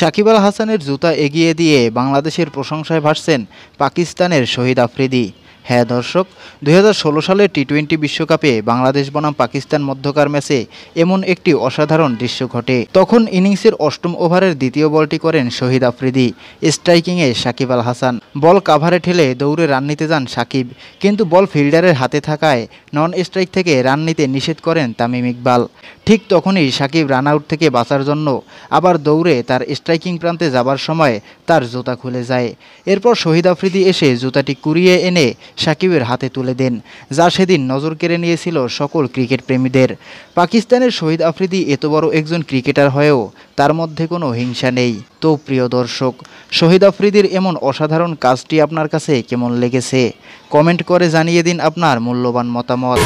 সাকিব আল হাসানের জুতা এগিয়ে দিয়ে বাংলাদেশের প্রশংসায় ভাসছেন পাকিস্তানের শহীদ আফ্রিদি। হ্যাঁ দর্শক, 2016 সালের টি-20 বিশ্বকাপে বাংলাদেশ বনাম পাকিস্তান মধ্যকার ম্যাচে এমন একটি অসাধারণ দৃশ্য ঘটে। তখন ইনিংসের অষ্টম ওভারের দ্বিতীয় বলটি করেন শহীদ আফ্রিদি, স্ট্রাইকিংয়ে সাকিব আল হাসান। বল কাভারে ঠেলে দৌড়ে রান নিতে যান সাকিব, কিন্তু বল ফিল্ডারের হাতে থাকায় নন স্ট্রাইক থেকে রান নিতে নিষেধ করেন তামিম ইকবাল। ঠিক তখনই সাকিব রান আউট থেকে বাঁচার জন্য আবার দৌড়ে তার স্ট্রাইকিং প্রান্তে যাবার সময় তার জুতা খুলে যায়। এরপর শহীদ আফ্রিদি এসে জুতাটি কুড়িয়ে এনে সাকিবের হাতে তুলে দেন, যা সেদিন নজর কেড়ে নিয়েছিল সকল ক্রিকেট প্রেমীদের। পাকিস্তানের শহীদ আফ্রিদি এত বড় একজন ক্রিকেটার হয়েও তার মধ্যে কোনো হিংসা নেই। তো প্রিয় দর্শক, শহীদ আফ্রিদির এমন অসাধারণ কাজটি আপনার কাছে কেমন লেগেছে? কমেন্ট করে জানিয়ে দিন আপনার মূল্যবান মতামত।